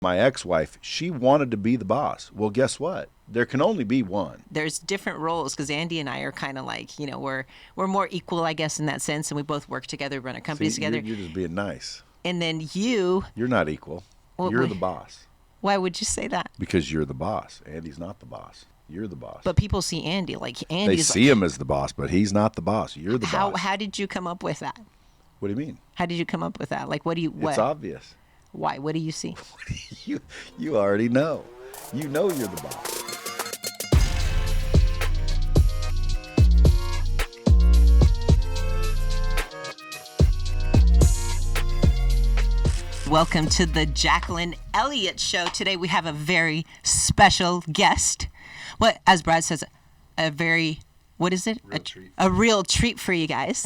My ex-wife, she wanted to be the boss. Well, guess what? There can only be one. There's different roles because Andy and I are kind of like, we're more equal, I guess, in that sense, and we both work together, run our companies together. You're just being nice. And then you're not equal. You're the boss. Why would you say that? Because you're the boss. Andy's not the boss. You're the boss. But people see Andy like Andy's. They see him as the boss, but he's not the boss. You're the boss. How did you come up with that? What do you mean? How did you come up with that? Like, what? It's obvious. Why? What do you see? You already know. You know you're the boss. Welcome to the Jacqueline Elliott Show. Today we have a very special guest. What, as Brad says, a real treat for you guys.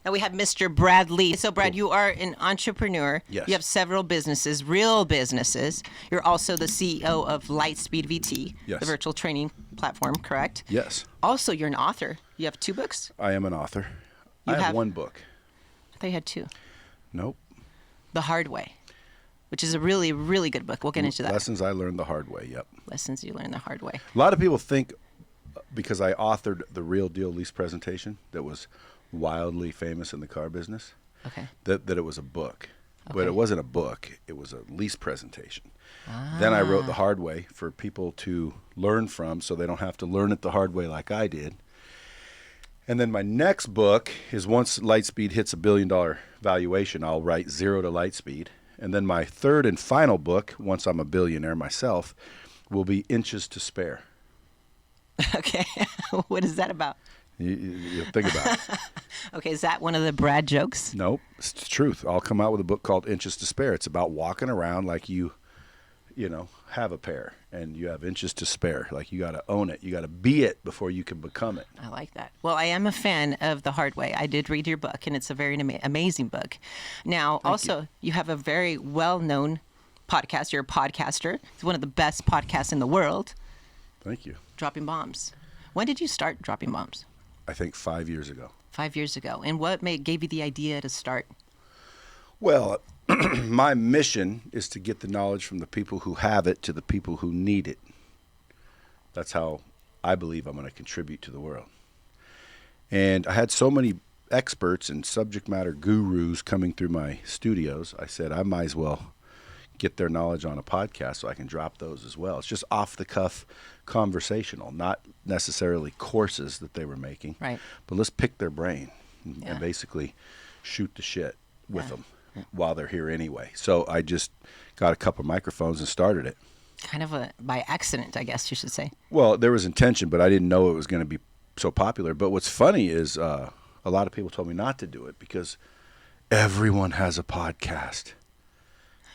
Now we have Mr. Brad Lea. So Brad, you are an entrepreneur. Yes. You have several businesses, real businesses. You're also the CEO of Lightspeed VT, yes, the virtual training platform, correct? Yes. Also, you're an author. You have 2 books? I am an author. I have 1 book. I thought you had 2. Nope. The Hard Way, which is a really, really good book. We'll get into that. Lessons I learned the hard way, yep. Lessons you learned the hard way. A lot of people think, because I authored the Real Deal lease presentation that was wildly famous in the car business, okay, that it was a book. Okay. But it wasn't a book. It was a lease presentation. Then I wrote The Hard Way for people to learn from so they don't have to learn it the hard way like I did. And then my next book is once Lightspeed hits $1 billion valuation, I'll write Zero to Lightspeed. And then my third and final book, once I'm a billionaire myself, will be Inches to Spare. Okay. What is that about? You think about it. Okay, is that one of the Brad jokes? Nope, it's the truth. I'll come out with a book called Inches to Spare. It's about walking around like you have a pair and you have inches to spare. Like you got to own it. You got to be it before you can become it. I like that. Well, I am a fan of The Hard Way. I did read your book, and it's a very amazing book. Now, you have a very well-known podcast. You're a podcaster. It's one of the best podcasts in the world. Thank you. Dropping Bombs. When did you start Dropping Bombs? I think 5 years ago. 5 years ago. And what gave you the idea to start? Well, my mission is to get the knowledge from the people who have it to the people who need it. That's how I believe I'm going to contribute to the world. And I had so many experts and subject matter gurus coming through my studios, I said I might as well get their knowledge on a podcast so I can drop those as well. It's just off-the-cuff conversational, not necessarily courses that they were making. Right. But let's pick their brain and basically shoot the shit with them while they're here anyway. So I just got a couple microphones and started it. Kind of by accident, I guess you should say. Well, there was intention, but I didn't know it was going to be so popular. But what's funny is a lot of people told me not to do it because everyone has a podcast,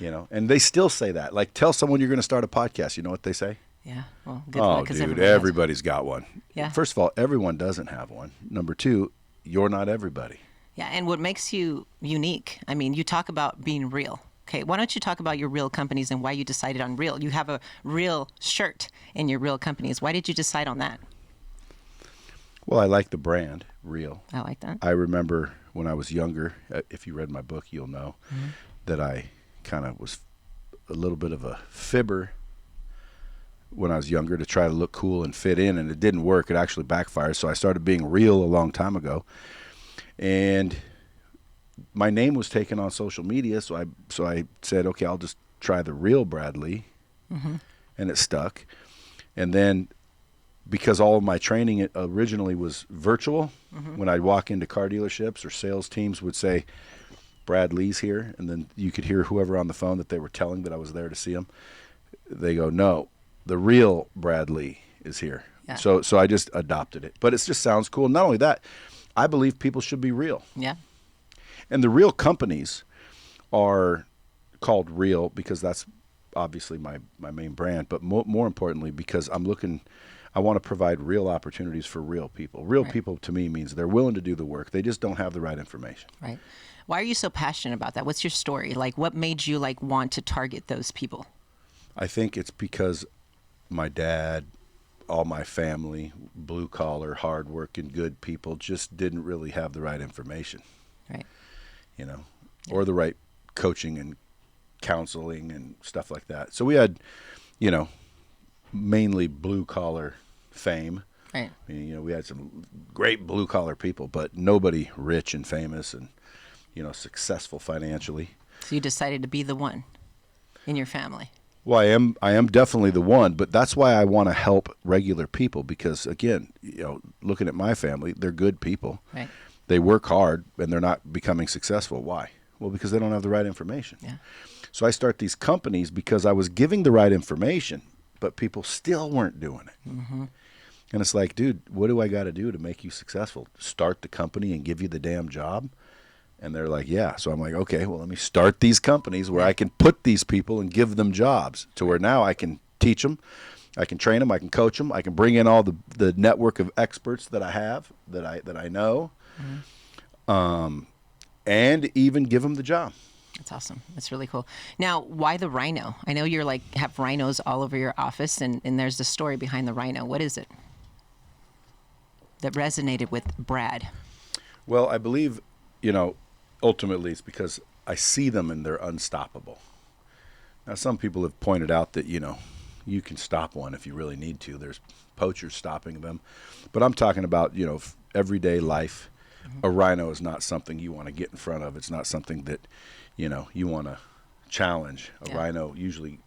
and they still say that. Like, tell someone you're going to start a podcast. You know what they say? Yeah. Well, good luck. Oh, dude, everybody's got one. Yeah. First of all, everyone doesn't have one. Number 2, you're not everybody. Yeah, and what makes you unique, I mean, you talk about being real. Okay, why don't you talk about your real companies and why you decided on real? You have a real shirt in your real companies. Why did you decide on that? Well, I like the brand, real. I like that. I remember when I was younger, if you read my book, you'll know that I kind of was a little bit of a fibber when I was younger to try to look cool and fit in, and it didn't work. It actually backfired, so I started being real a long time ago. And my name was taken on social media, so I said, okay, I'll just try the real Brad Lea, and it stuck. And then because all of my training originally was virtual, when I'd walk into car dealerships or sales teams would say, Brad Lea's here, and then you could hear whoever on the phone that they were telling that I was there to see him. They go, no, the real Brad Lea is here. Yeah. So I just adopted it. But it just sounds cool. Not only that, I believe people should be real. Yeah. And the real companies are called real because that's obviously my main brand, but more importantly because I want to provide real opportunities for real people. Real people to me means they're willing to do the work. They just don't have the right information. Right. Why are you so passionate about that? What's your story? Like, what made you want to target those people? I think it's because my dad, all my family, blue collar, hard working, good people just didn't really have the right information. Right. Or the right coaching and counseling and stuff like that. So we had, you know, mainly blue collar fame. Right. I mean, you know, we had some great blue collar people, but nobody rich and famous and, you know, successful financially. So you decided to be the one in your family. Well, I am definitely the one, but that's why I want to help regular people because, again, you know, looking at my family, they're good people. Right. They work hard and they're not becoming successful. Why? Well, because they don't have the right information. Yeah. So I start these companies because I was giving the right information, but people still weren't doing it. Mm-hmm. And it's like, dude, what do I got to do to make you successful? Start the company and give you the damn job? And they're like, yeah. So I'm like, okay, well, let me start these companies where I can put these people and give them jobs to where now I can teach them, I can train them, I can coach them, I can bring in all the network of experts that I have, that I know, and even give them the job. That's awesome. That's really cool. Now, why the rhino? I know you're have rhinos all over your office, and there's the story behind the rhino. What is it that resonated with Brad? Well, I believe, you know, ultimately it's because I see them and they're unstoppable. Now, some people have pointed out that, you know, you can stop one if you really need to. There's poachers stopping them. But I'm talking about, you know, everyday life. A rhino is not something you want to get in front of. It's not something that, you know, you want to challenge. A rhino usually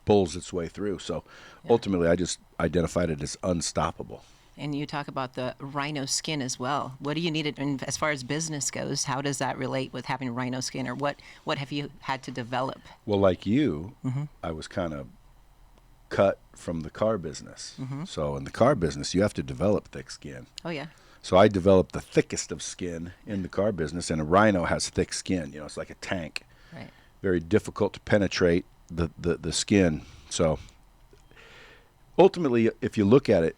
bulls its way through. So ultimately, I just identified it as unstoppable. And you talk about the rhino skin as well. What do you need it in, as far as business goes? How does that relate with having rhino skin, or what have you had to develop? Well, like you, I was kind of cut from the car business. So in the car business, you have to develop thick skin. Oh, yeah. So I developed the thickest of skin in the car business, and a rhino has thick skin. You know, it's like a tank. Right. Very difficult to penetrate the skin. So ultimately, if you look at it,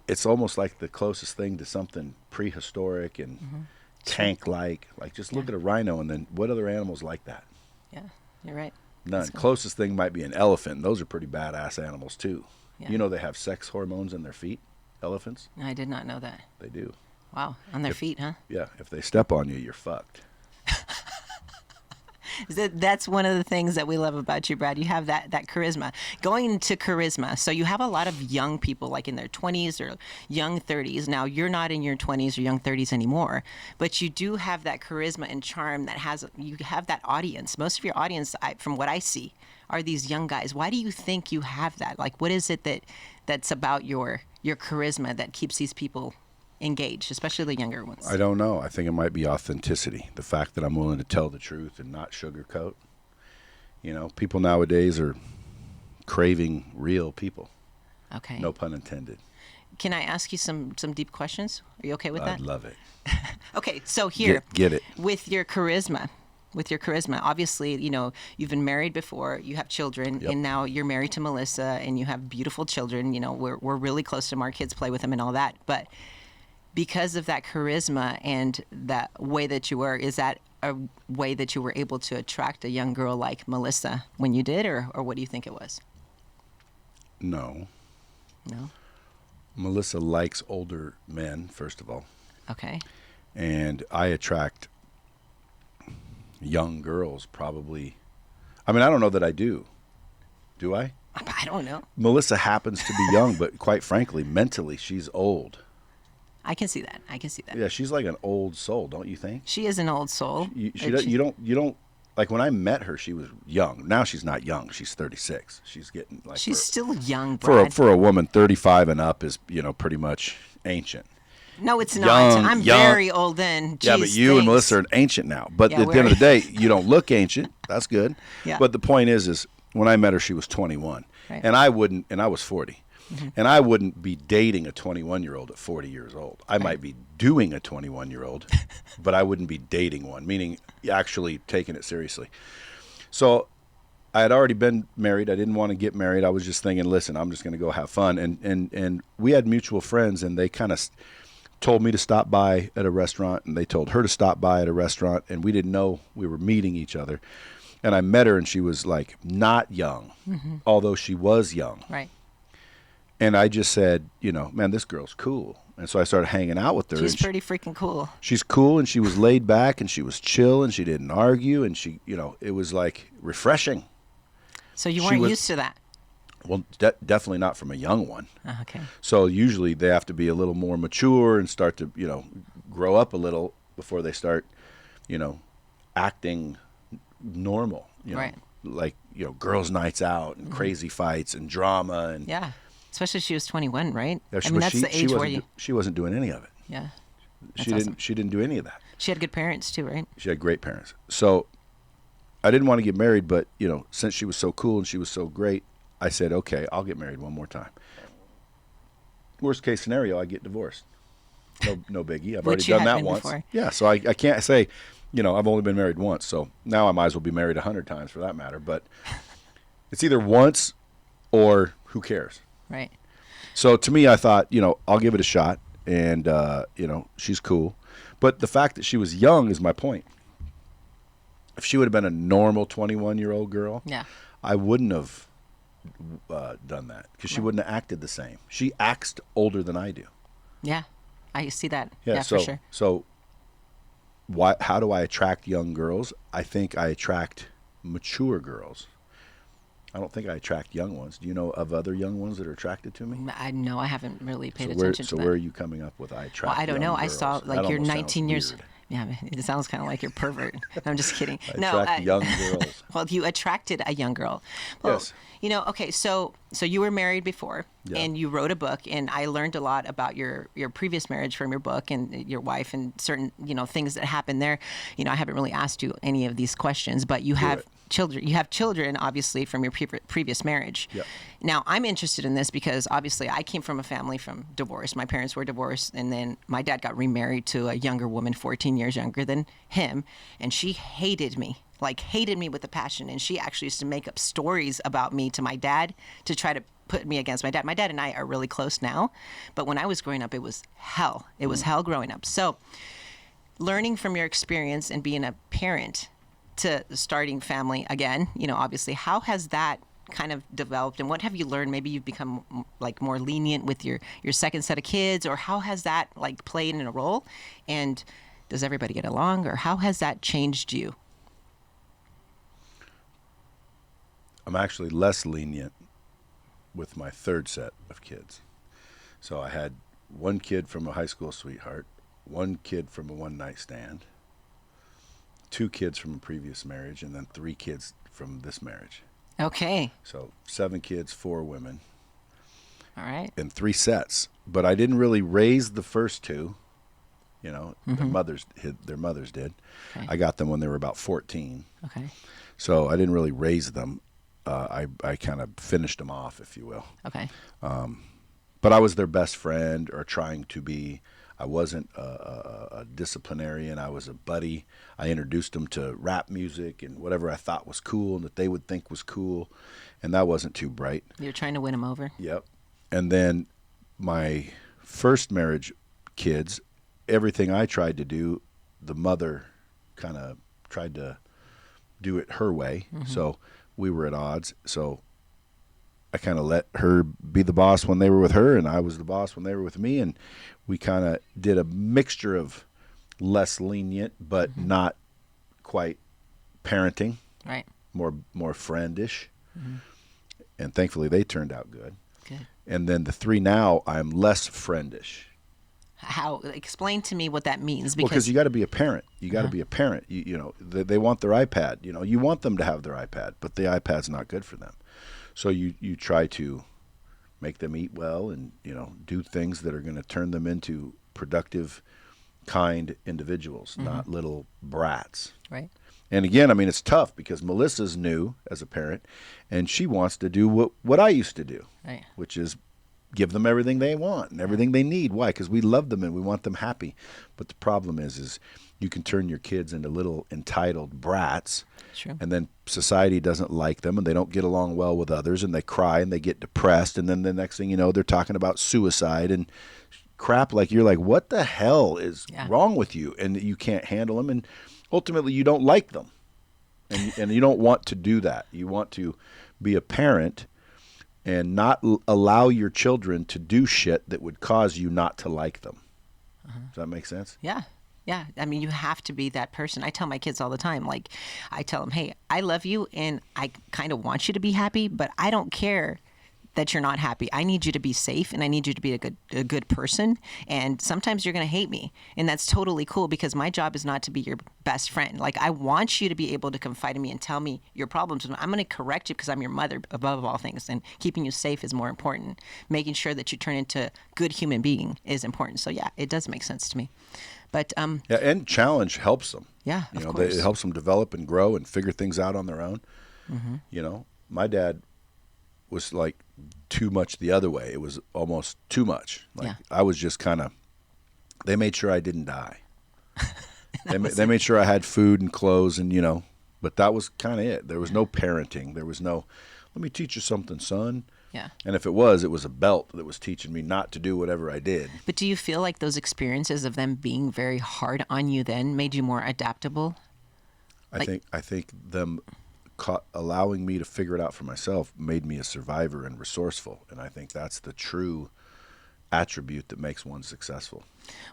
it's almost like the closest thing to something prehistoric and tank-like. Like, just look at a rhino, and then what other animals like that? Yeah, you're right. None. Closest thing might be an elephant. Those are pretty badass animals, too. Yeah. You know they have sex hormones in their feet, elephants? I did not know that. They do. Wow, on their feet, huh? Yeah, if they step on you, you're fucked. That's one of the things that we love about you, Brad. You have that charisma. Going into charisma, so you have a lot of young people like in their 20s or young 30s. Now, you're not in your 20s or young 30s anymore, but you do have that charisma and charm you have that audience. Most of your audience, from what I see, are these young guys. Why do you think you have that? Like, what is it that's about your charisma that keeps these people engaged, especially the younger ones? I don't know. I think it might be authenticity. The fact that I'm willing to tell the truth and not sugarcoat. You know, people nowadays are craving real people. Okay. No pun intended. Can I ask you some deep questions? Are you okay with that? I'd love it. Okay, so here. Get it. With your charisma, obviously, you know, you've been married before, you have children, and now you're married to Melissa, and you have beautiful children. You know, we're really close to them. Our kids play with them and all that. But because of that charisma and that way that you were, is that a way that you were able to attract a young girl like Melissa when you did, or what do you think it was? No. No? Melissa likes older men, first of all. Okay. And I attract young girls probably. I mean, I don't know that I do. Do I? I don't know. Melissa happens to be young, but quite frankly, mentally, she's old. I can see that. Yeah, she's like an old soul, don't you think? She is an old soul. You don't like when I met her, she was young. Now she's not young. She's 36. She's getting like she's still young, Brad. For a woman 35 and up is, you know, pretty much ancient. No, it's not. I'm young. very old then. Yeah, but you and Melissa are ancient now. But at the end of the day, you don't look ancient. That's good. Yeah. But the point is when I met her, she was 21, right. and I was 40. And I wouldn't be dating a 21-year-old at 40 years old. I might be doing a 21-year-old, but I wouldn't be dating one, meaning actually taking it seriously. So I had already been married. I didn't want to get married. I was just thinking, listen, I'm just going to go have fun. And we had mutual friends, and they kind of told me to stop by at a restaurant, and they told her to stop by at a restaurant, and we didn't know we were meeting each other. And I met her, and she was like not young, although she was young. Right. And I just said, you know, man, this girl's cool. And so I started hanging out with her. She's pretty freaking cool. She's cool, and she was laid back, and she was chill, and she didn't argue, and she, it was like refreshing. So you weren't used to that? Well, definitely not from a young one. Okay. So usually they have to be a little more mature and start to, grow up a little before they start, acting normal. Right. Like, girls' nights out and crazy fights and drama. And yeah. Especially if she was 21, right? Yeah, I mean, that's the age where you... She wasn't doing any of it. Yeah. She didn't do any of that. She had good parents too, right? She had great parents. So I didn't want to get married, but, since she was so cool and she was so great, I said, okay, I'll get married one more time. Worst case scenario, I get divorced. No biggie. I've already done that once. Before. Yeah, so I can't say, I've only been married once. So now I might as well be married 100 times for that matter. But it's either once or who cares? Right. So to me, I thought, I'll give it a shot. And, she's cool. But the fact that she was young is my point. If she would have been a normal 21-year-old girl, yeah, I wouldn't have done that because she wouldn't have acted the same. She acts older than I do. Yeah, I see that. Yeah, for sure. So how do I attract young girls? I think I attract mature girls. I don't think I attract young ones. Do you know of other young ones that are attracted to me? I know. I haven't really paid attention to that. So where are you coming up with I attract I don't know. girls? I saw you're 19 years. Weird. Yeah, it sounds kind of like you're pervert. I'm just kidding. I attract young girls. Well, you attracted a young girl. Well, yes. Okay, so you were married before, yeah. and you wrote a book, and I learned a lot about your previous marriage from your book and your wife and certain, things that happened there. I haven't really asked you any of these questions, but you have children. You have children, obviously, from your previous marriage. Yep. Now, I'm interested in this because, obviously, I came from a family from divorce. My parents were divorced, and then my dad got remarried to a younger woman, 14 years younger than him, and she hated me with a passion. And she actually used to make up stories about me to my dad to try to put me against my dad. My dad and I are really close now, but when I was growing up, it was hell. It was hell growing up. So learning from your experience and being a parent to starting family again, obviously, how has that kind of developed, and what have you learned? Maybe you've become like more lenient with your second set of kids, or how has that like played in a role? And does everybody get along, or how has that changed you? I'm actually less lenient with my third set of kids. So I had one kid from a high school sweetheart, one kid from a one-night stand, 2 kids from a previous marriage, and then 3 kids from this marriage. Okay. So 7 kids, 4 women. All right. And 3 sets. But I didn't really raise the first 2. Their mothers did. Okay. I got them when they were about 14. Okay. So I didn't really raise them. I kind of finished them off, if you will. Okay. But I was their best friend, or trying to be. I wasn't a disciplinarian. I was a buddy. I introduced them to rap music and whatever I thought was cool and that they would think was cool, and that wasn't too bright. You're trying to win them over. Yep. And then my first marriage kids, everything I tried to do, the mother kind of tried to do it her way. Mm-hmm. So we were at odds. So I kind of let her be the boss when they were with her, and I was the boss when they were with me. And we kind of did a mixture of less lenient, but not quite parenting. Right. More friendish. Mm-hmm. And thankfully they turned out good. Good. And then the 3 now, I'm less friendish. How? Explain to me what that means. Because you got to be a parent. You got to be a parent. They want their iPad. You want them to have their iPad, but the iPad's not good for them. So you try to make them eat well and, do things that are going to turn them into productive, kind individuals, not little brats. Right. And again, it's tough because Melissa's new as a parent, and she wants to do what I used to do, right, which is give them everything they want and everything they need. Why? Because we love them and we want them happy. But the problem is you can turn your kids into little entitled brats. True. And then society doesn't like them, and they don't get along well with others, and they cry and they get depressed, and then the next thing you know, they're talking about suicide and crap. Like, you're like, what the hell is wrong with you? And you can't handle them, and ultimately you don't like them, and you don't want to do that. You want to be a parent and not allow your children to do shit that would cause you not to like them. Does that make sense? Yeah. Yeah. I mean, you have to be that person. I tell my kids all the time, like, I tell them, hey, I love you and I kind of want you to be happy, but I don't care that you're not happy. I need you to be safe and I need you to be a good person. And sometimes you're going to hate me. And that's totally cool because my job is not to be your best friend. Like, I want you to be able to confide in me and tell me your problems. And I'm going to correct you because I'm your mother above all things. And keeping you safe is more important. Making sure that you turn into a good human being is important. So yeah, it does make sense to me. But yeah, and challenge helps them. Yeah, you know, of course. it helps them develop and grow and figure things out on their own. You know, my dad was like too much the other way. It was almost too much. Like I was just kind of, they made sure I didn't die. They made sure I had food and clothes and, you know, but that was kind of it. There was no parenting. There was no, let me teach you something, son. Yeah. And if it was a belt that was teaching me not to do whatever I did. But do you feel like those experiences of them being very hard on you then made you more adaptable? I think them allowing me to figure it out for myself made me a survivor and resourceful. And I think that's the true attribute that makes one successful.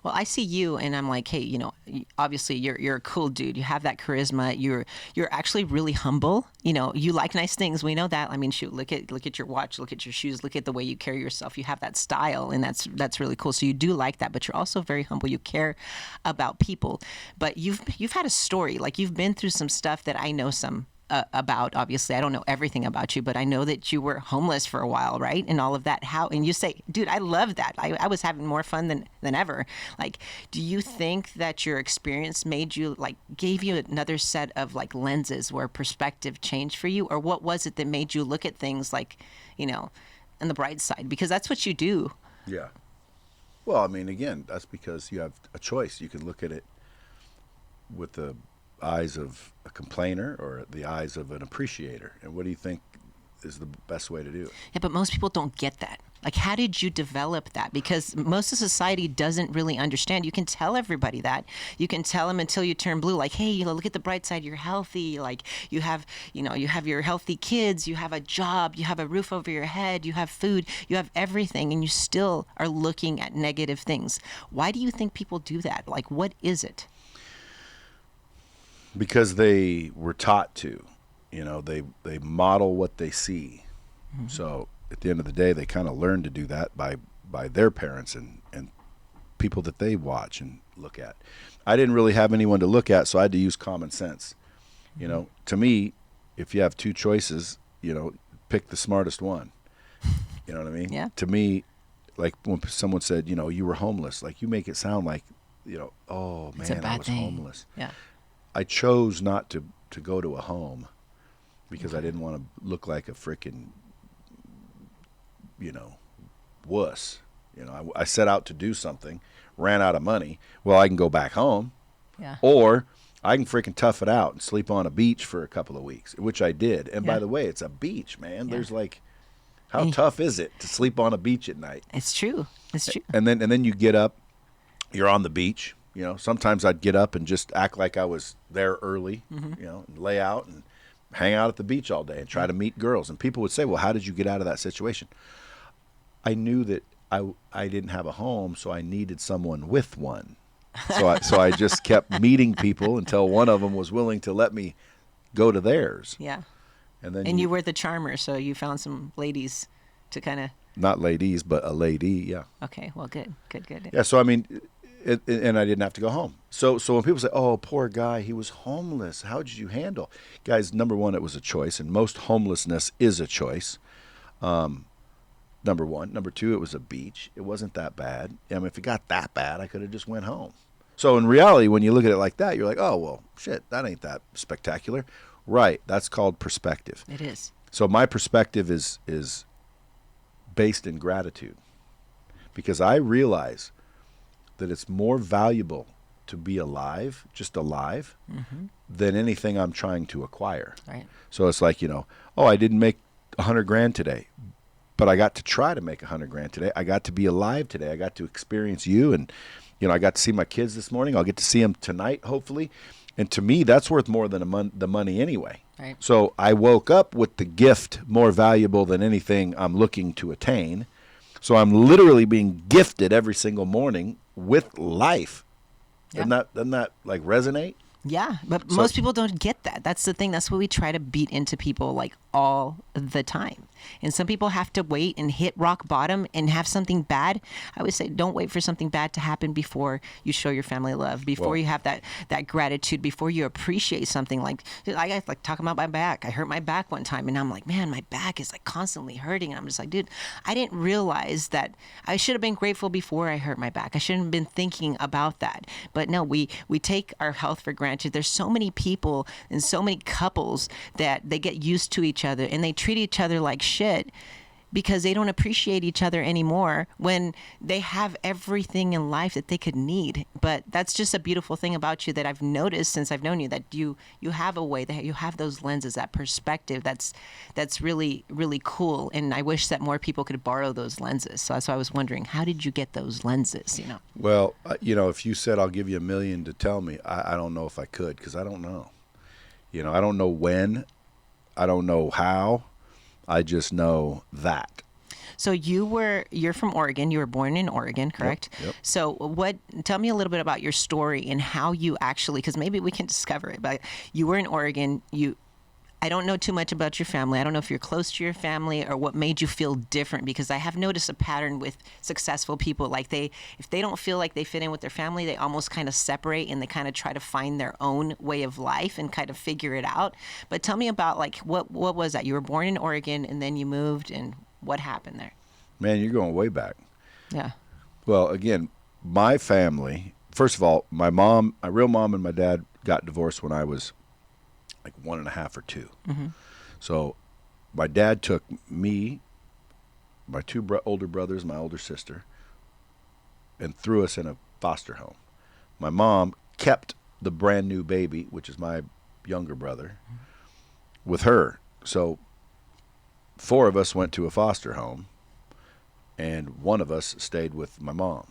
Well, I see you and I'm like, hey, you know, obviously you're a cool dude. You have that charisma. You're actually really humble. You know, you like nice things. We know that. I mean, shoot, look at your watch, look at your shoes, look at the way you carry yourself. You have that style and that's really cool. So you do like that, but you're also very humble. You care about people. But you've had a story. Like, you've been through some stuff that I know some about. Obviously, I don't know everything about you, but I know that you were homeless for a while, right? And all of that. How? And you say, dude, I love that. I was having more fun than ever. Like, do you think that your experience made you, like, gave you another set of, like, lenses where perspective changed for you? Or what was it that made you look at things, like, you know, on the bright side? Because that's what you do. Yeah. Well, I mean, again, that's because you have a choice. You can look at it with the eyes of a complainer or the eyes of an appreciator. And what do you think is the best way to do it? Yeah, but most people don't get that. Like, how did you develop that? Because most of society doesn't really understand. You can tell everybody that. You can tell them until you turn blue. Like, hey, you know, look at the bright side. You're healthy. Like, you have your healthy kids. You have a job. You have a roof over your head. You have food. You have everything. And you still are looking at negative things. Why do you think people do that? Like, what is it? Because they were taught to, you know, they model what they see. Mm-hmm. So at the end of the day, they kind of learn to do that by their parents and people that they watch and look at. I didn't really have anyone to look at, so I had to use common sense. You know, to me, if you have two choices, you know, pick the smartest one. You know what I mean? Yeah. To me, like when someone said, you know, you were homeless, like you make it sound like, you know, oh man, I was homeless. Yeah. I chose not to go to a home because I didn't want to look like a freaking, you know, wuss. You know, I set out to do something, ran out of money. Well, I can go back home. Yeah. Or I can freaking tough it out and sleep on a beach for a couple of weeks, which I did. And by the way, it's a beach, man. Yeah. There's like, how tough is it to sleep on a beach at night? It's true. It's true. And then you get up, you're on the beach. You know, sometimes I'd get up and just act like I was there early, you know, and lay out and hang out at the beach all day and try to meet girls. And people would say, well, how did you get out of that situation? I knew that I didn't have a home, so I needed someone with one. So I just kept meeting people until one of them was willing to let me go to theirs. Yeah. And then you were the charmer, so you found some ladies to kind of... Not ladies, but a lady, yeah. Okay, well, good. Yeah, so I mean... and I didn't have to go home. So when people say, oh, poor guy, he was homeless, how did you handle? Guys, number one, it was a choice, and most homelessness is a choice. Number one. Number two, it was a beach. It wasn't that bad. I mean, if it got that bad, I could have just went home. So in reality, when you look at it like that, you're like, oh, well, shit, that ain't that spectacular. Right, that's called perspective. It is. So my perspective is based in gratitude because I realize that it's more valuable to be alive, just alive, than anything I'm trying to acquire. Right. So it's like, you know, oh, I didn't make $100,000 today, but I got to try to make $100,000 today. I got to be alive today. I got to experience you, and you know, I got to see my kids this morning. I'll get to see them tonight, hopefully. And to me, that's worth more than the money anyway. Right. So I woke up with the gift more valuable than anything I'm looking to attain. So I'm literally being gifted every single morning with life. Yeah. Doesn't that like resonate? Yeah, but most people don't get that. That's the thing. That's what we try to beat into people like all the time. And some people have to wait and hit rock bottom and have something bad. I would say don't wait for something bad to happen before you show your family love, before you have that gratitude, before you appreciate something. Like I guys like talking about my back. I hurt my back one time and I'm like, man, my back is like constantly hurting. And I'm just like, dude, I didn't realize that I should have been grateful before I hurt my back. I shouldn't have been thinking about that. But no, we take our health for granted. There's so many people and so many couples that they get used to each other and they treat each other like shit because they don't appreciate each other anymore when they have everything in life that they could need. But that's just a beautiful thing about you that I've noticed since I've known you, that you have a way that you have those lenses, that perspective that's really, really cool. And I wish that more people could borrow those lenses. So that's why I was wondering, how did you get those lenses, you know? Well, if you said I'll give you $1 million to tell me, I don't know if I could, because I don't know. I don't know when, I don't know how. I just know that. So you're from Oregon. You were born in Oregon, correct? Yep. So tell me a little bit about your story and how you actually, because maybe we can discover it, but you were in Oregon. I don't know too much about your family. I don't know if you're close to your family or what made you feel different, because I have noticed a pattern with successful people. Like if they don't feel like they fit in with their family, they almost kind of separate and they kind of try to find their own way of life and kind of figure it out. But tell me about like, what was that? You were born in Oregon and then you moved, and what happened there? Man, you're going way back. Yeah. Well, again, my family, first of all, my real mom and my dad got divorced when I was like 1.5 or 2. Mm-hmm. So my dad took me, my two older brothers, my older sister, and threw us in a foster home. My mom kept the brand new baby, which is my younger brother, with her. So 4 of us went to a foster home, and 1 of us stayed with my mom.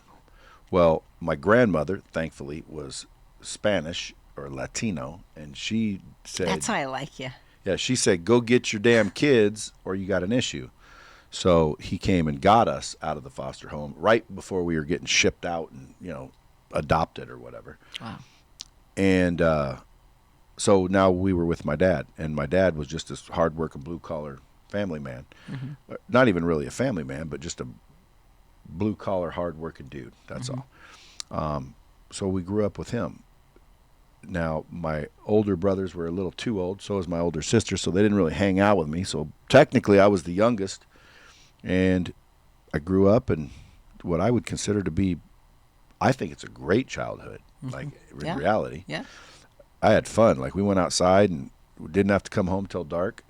Well, my grandmother, thankfully, was Spanish or Latino, and she said, That's why I like you. Yeah, she said, go get your damn kids or you got an issue. So he came and got us out of the foster home right before we were getting shipped out and, adopted or whatever. Wow. And so now we were with my dad, and my dad was just this hard-working, blue-collar family man. Mm-hmm. Not even really a family man, but just a blue-collar, hard-working dude. That's all. So we grew up with him. Now, my older brothers were a little too old, so was my older sister, so they didn't really hang out with me. So technically, I was the youngest, and I grew up in what I would consider to be, I think it's a great childhood, like in reality. Yeah. I had fun. Like, we went outside and didn't have to come home till dark,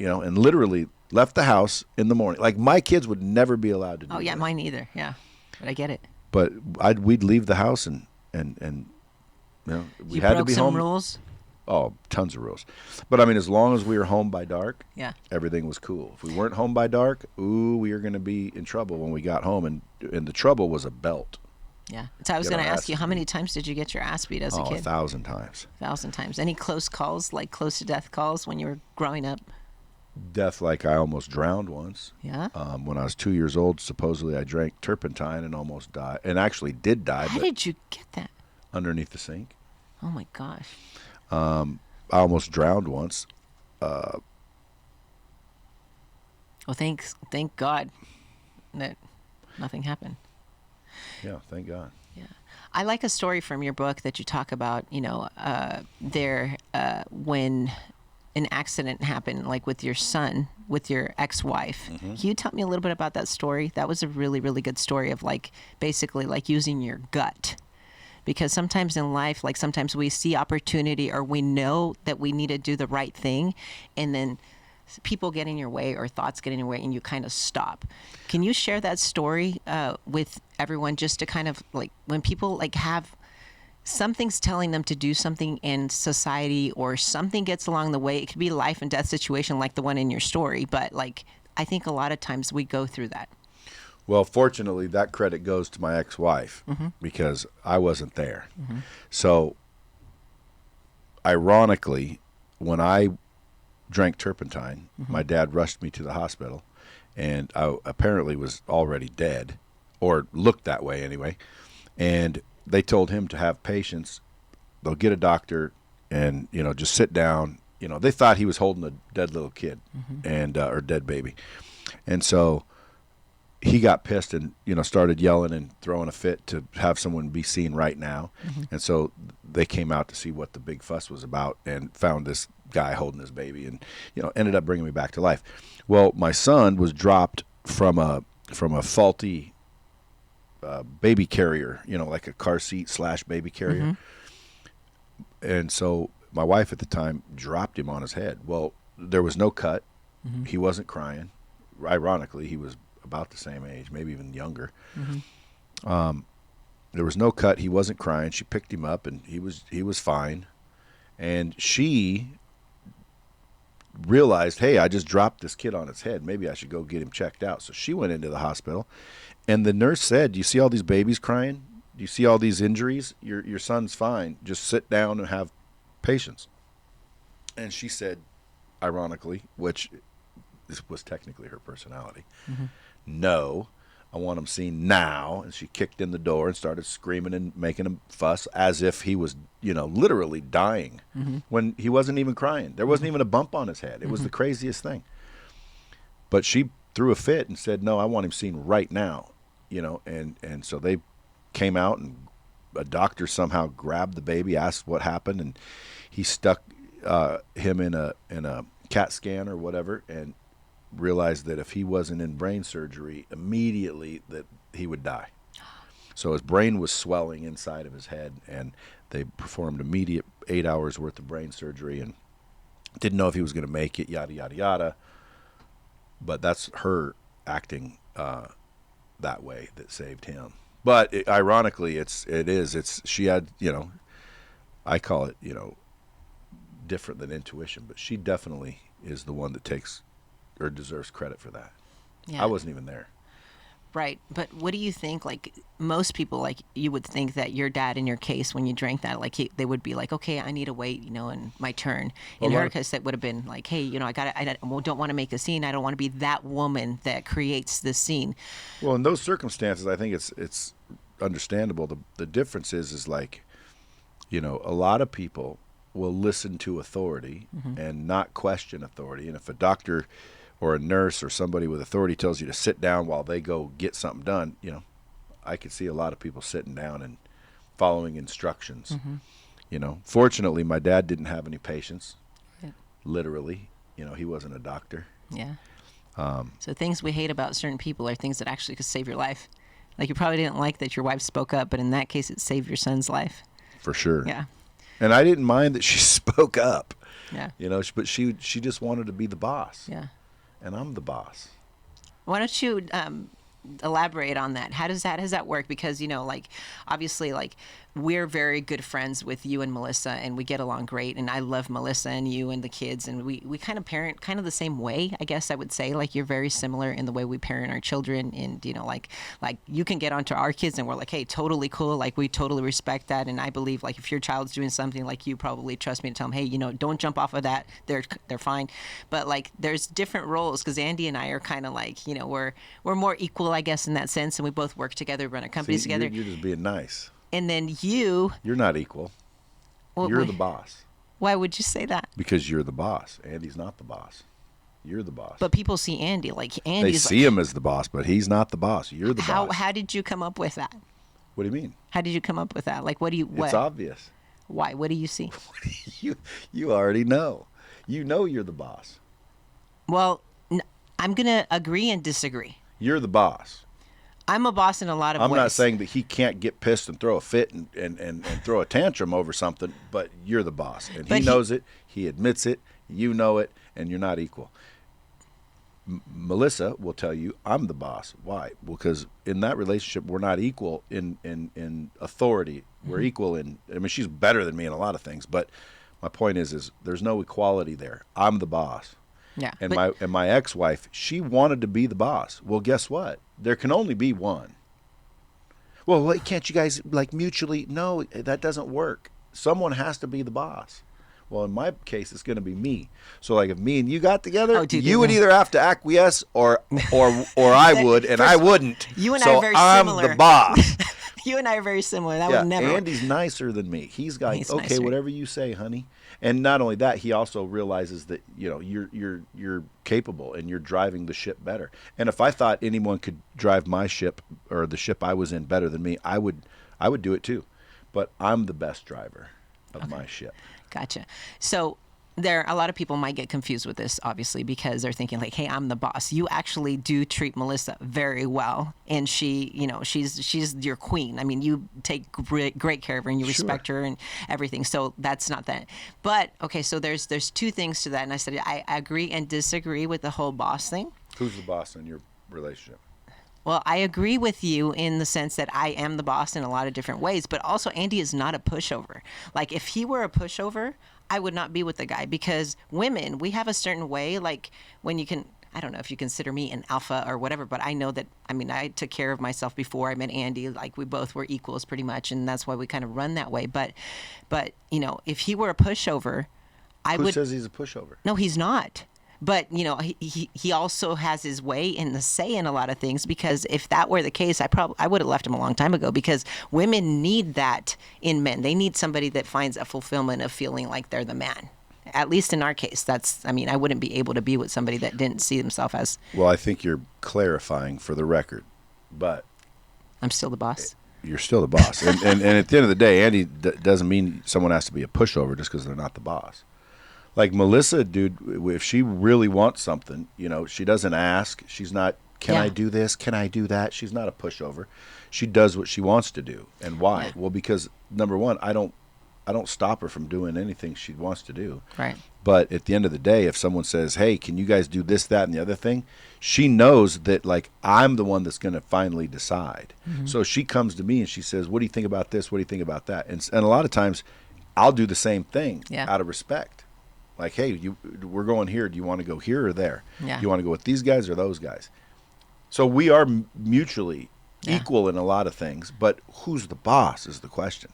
and literally left the house in the morning. Like, my kids would never be allowed to do that. Oh, yeah, mine either. Yeah, but I get it. But we'd leave the house and we you had broke to be some home. rules? Oh, tons of rules. But I mean, as long as we were home by dark, yeah, everything was cool. If we weren't home by dark, we were going to be in trouble when we got home, and the trouble was a belt. Yeah. So I was going to ask you, how many times did you get your ass beat as a kid? 1,000 times. 1,000 times. Any close calls, like close to death calls when you were growing up? Death, like I almost drowned once. Yeah. When I was 2 years old, supposedly I drank turpentine and almost died, and actually did die. How did you get that? Underneath the sink. Oh my gosh. I almost drowned once. Well, thank God that nothing happened. Yeah, thank God. Yeah. I like a story from your book that you talk about, when an accident happened, like with your son, with your ex-wife. Mm-hmm. Can you tell me a little bit about that story? That was a really, really good story of basically using your gut. Because sometimes in life, sometimes we see opportunity or we know that we need to do the right thing, and then people get in your way or thoughts get in your way and you kind of stop. Can you share that story with everyone, just to kind of when people have something's telling them to do something in society or something gets along the way? It could be a life and death situation like the one in your story, but I think a lot of times we go through that. Well, fortunately, that credit goes to my ex-wife, mm-hmm. because I wasn't there. Mm-hmm. So ironically, when I drank turpentine, my dad rushed me to the hospital, and I apparently was already dead, or looked that way anyway. And they told him to have patience. They'll get a doctor, and just sit down. They thought he was holding a dead little kid, and or dead baby, and so he got pissed and started yelling and throwing a fit to have someone be seen right now. And so they came out to see what the big fuss was about, and found this guy holding his baby, and ended up bringing me back to life. Well, my son was dropped from a faulty baby carrier, like a car seat / baby carrier. And so my wife at the time dropped him on his head. Well, there was no cut. He wasn't crying. Ironically, he was about the same age, maybe even younger. There was no cut. He wasn't crying. She picked him up, and he was fine. And she realized, hey, I just dropped this kid on its head. Maybe I should go get him checked out. So she went into the hospital, and the nurse said, "Do you see all these babies crying? Do you see all these injuries? Your son's fine. Just sit down and have patience." And she said, ironically, which this was technically her personality, "No, I want him seen now." And she kicked in the door and started screaming and making a fuss as if he was, literally dying, when he wasn't even crying. There wasn't even a bump on his head. It was the craziest thing. But she threw a fit and said, "No, I want him seen right now." And so they came out, and a doctor somehow grabbed the baby, asked what happened, and he stuck him in a CAT scan or whatever, and realized that if he wasn't in brain surgery immediately, that he would die. So his brain was swelling inside of his head, and they performed immediate 8 hours worth of brain surgery, and didn't know if he was going to make it, yada yada yada. But that's her acting that way that saved him. But ironically, she had, I call it, different than intuition, but she definitely is the one that takes or deserves credit for that. Yeah. I wasn't even there. Right. But what do you think, like, most people, like, you would think that your dad, in your case, when you drank that, like, they would be like, "Okay, I need to wait, and my turn." In her case, that would have been like, "Hey, I don't want to make a scene. I don't want to be that woman that creates this scene." Well, in those circumstances, I think it's understandable. The difference is like, a lot of people will listen to authority and not question authority. And if a doctor or a nurse or somebody with authority tells you to sit down while they go get something done, I could see a lot of people sitting down and following instructions. Fortunately, my dad didn't have any patience. Yeah. Literally, he wasn't a doctor. Yeah. So things we hate about certain people are things that actually could save your life. Like, you probably didn't like that your wife spoke up, but in that case, it saved your son's life. For sure. Yeah. And I didn't mind that she spoke up. Yeah. But she just wanted to be the boss. Yeah. And I'm the boss. Why don't you elaborate on that? How does that work? Because, obviously, like, we're very good friends with you and Melissa, and we get along great. And I love Melissa and you and the kids, and we kind of parent kind of the same way, I guess I would say. Like, you're very similar in the way we parent our children, and like you can get onto our kids, and we're like, "Hey, totally cool. Like, we totally respect that." And I believe, like, if your child's doing something, like, you probably trust me to tell them, "Hey, don't jump off of that. They're fine." But, like, there's different roles, because Andy and I are kind of like, we're more equal, I guess, in that sense, and we both work together, run our companies together. You're just being nice. And then you're not equal. You're the boss. Why would you say that? Because you're the boss. Andy's not the boss. You're the boss. But people see Andy like Andy's. They see him as the boss, but he's not the boss. You're the boss. How did you come up with that? What do you mean? How did you come up with that? Like, what? It's obvious. Why? What do you see? You already know. You're the boss. Well, I'm gonna agree and disagree. You're the boss. I'm a boss in a lot of ways. I'm not saying that he can't get pissed and throw a fit and throw a tantrum over something, but you're the boss. And he knows it. He admits it. You know it. And you're not equal. Melissa will tell you, I'm the boss. Why? Because in that relationship, we're not equal in authority. We're equal she's better than me in a lot of things. But my point is there's no equality there. I'm the boss. Yeah. And my ex-wife, she wanted to be the boss. Well, guess what? There can only be one. Well, can't you guys mutually? No, that doesn't work. Someone has to be the boss. Well, in my case, it's going to be me. So, like, if me and you got together, dude, you would either have to acquiesce or I would, and I wouldn't. You and so I are very I'm similar. the boss. You and I are very similar. That Yeah, would never. Andy's nicer than me. He's like, He's okay, nicer. whatever you say, honey. And not only that, he also realizes that you're capable and you're driving the ship better. And if I thought anyone could drive my ship or the ship I was in better than me, I would do it too. But I'm the best driver of my ship. Gotcha. So a lot of people might get confused with this, obviously, because they're thinking like, hey, I'm the boss. You actually do treat Melissa very well. And she's your queen. I mean, you take great care of her and you respect her and everything. So that's not that. But, okay, so there's two things to that. And I said, I agree and disagree with the whole boss thing. Who's the boss in your relationship? Well, I agree with you in the sense that I am the boss in a lot of different ways, but also Andy is not a pushover. Like, if he were a pushover, I would not be with the guy, because women, we have a certain way, like when you can, I don't know if you consider me an alpha or whatever, but I know that, I mean, I took care of myself before I met Andy. Like, we both were equals pretty much, and that's why we kind of run that way. But if he were a pushover, Who says he's a pushover? No, he's not. But, he also has his way in the say in a lot of things, because if that were the case, I would have left him a long time ago, because women need that in men. They need somebody that finds a fulfillment of feeling like they're the man. At least in our case, I wouldn't be able to be with somebody that didn't see himself as. Well, I think you're clarifying for the record, but I'm still the boss. You're still the boss. and at the end of the day, Andy doesn't mean someone has to be a pushover just because they're not the boss. Like Melissa, dude, if she really wants something, she doesn't ask. She's not, can I do this? Can I do that? She's not a pushover. She does what she wants to do. And why? Yeah. Well, because number one, I don't stop her from doing anything she wants to do. Right. But at the end of the day, if someone says, hey, can you guys do this, that, and the other thing, she knows that, like, I'm the one that's going to finally decide. Mm-hmm. So she comes to me and she says, what do you think about this? What do you think about that? And a lot of times I'll do the same thing out of respect. Like, hey, we're going here. Do you want to go here or there? Yeah. Do you want to go with these guys or those guys? So we are mutually equal in a lot of things, but who's the boss is the question.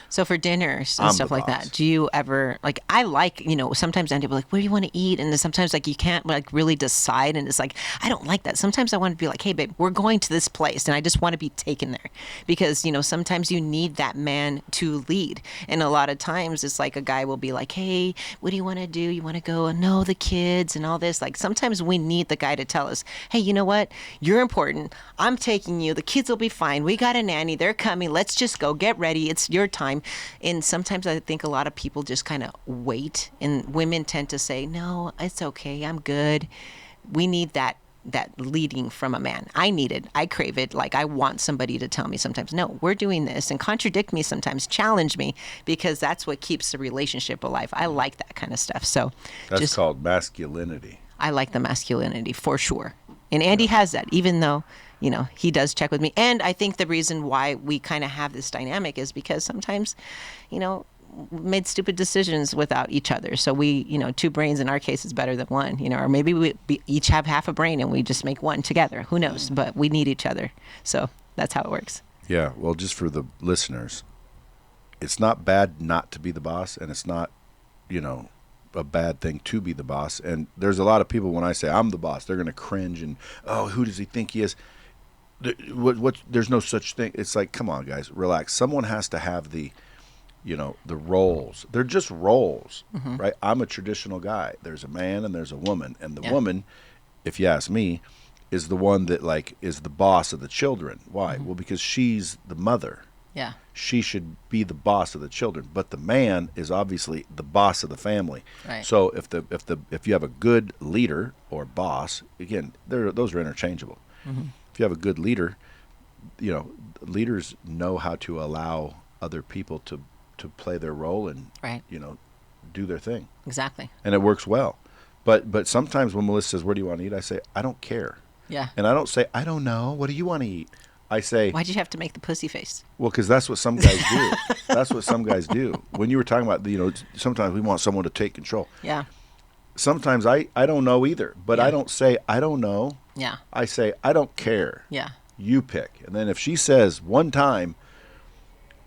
So for dinners and stuff like that, do you ever, like, I like, sometimes Andy will be like, where do you want to eat? And then sometimes, like, you can't, like, really decide. And it's like, I don't like that. Sometimes I want to be like, hey, babe, we're going to this place. And I just want to be taken there. Because, sometimes you need that man to lead. And a lot of times it's like a guy will be like, hey, what do you want to do? You want to go? No, the kids and all this. Like, sometimes we need the guy to tell us, hey, you know what? You're important. I'm taking you. The kids will be fine. We got a nanny. They're coming. Let's just go. Get ready. It's your time. And sometimes I think a lot of people just kind of wait, and women tend to say, no, it's okay, I'm good. We need that leading from a man. I need it. I crave it. Like, I want somebody to tell me sometimes, no, we're doing this, and contradict me sometimes, challenge me, because that's what keeps the relationship alive. I like that kind of stuff. So that's called masculinity. I like the masculinity for sure. And Andy has that, even though, he does check with me. And I think the reason why we kind of have this dynamic is because sometimes, we made stupid decisions without each other. So we, two brains in our case is better than one, or maybe we each have half a brain and we just make one together. Who knows? But we need each other. So that's how it works. Yeah. Well, just for the listeners, it's not bad not to be the boss, and it's not, a bad thing to be the boss. And there's a lot of people, when I say I'm the boss, they're going to cringe and, oh, who does he think he is? There's no such thing. It's like, come on, guys, relax. Someone has to have the roles. They're just roles, right? I'm a traditional guy. There's a man and there's a woman, and the woman, if you ask me, is the one that, like, is the boss of the children. Why? Well, because she's the mother. Yeah. She should be the boss of the children, but the man is obviously the boss of the family. Right. So if you have a good leader or boss, again, those are interchangeable. If you have a good leader, leaders know how to allow other people to play their role and do their thing. Exactly. And it works well. But sometimes when Melissa says, where do you want to eat? I say, I don't care. Yeah. And I don't say, I don't know. What do you want to eat? I say, why'd you have to make the pussy face? Well, because that's what some guys do. That's what some guys do. When you were talking about, sometimes we want someone to take control. Yeah. Sometimes I don't know either, but I don't say, I don't know. Yeah. I say, I don't care. Yeah. You pick. And then if she says one time,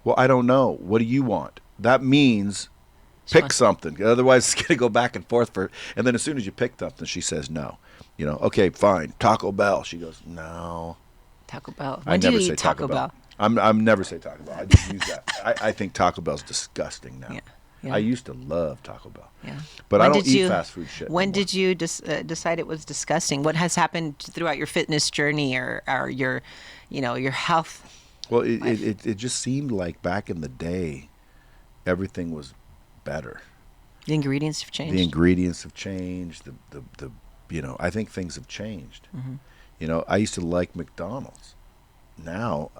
well, I don't know, what do you want? That means Pick something. Otherwise, it's going to go back and forth and then as soon as you pick something, she says no. Okay, fine. Taco Bell. She goes, no. Taco Bell. I When do never you say eat Taco Bell? I'm never say Taco Bell. I just use that. I think Taco Bell's disgusting now. Yeah. Yeah. I used to love Taco Bell. Yeah. But I don't eat fast food shit When anymore. did you decide it was disgusting? What has happened throughout your fitness journey or your, your health? Well, it just seemed like back in the day, everything was better. The ingredients have changed. The ingredients have changed. I think things have changed. Mm-hmm. I used to like McDonald's. Now,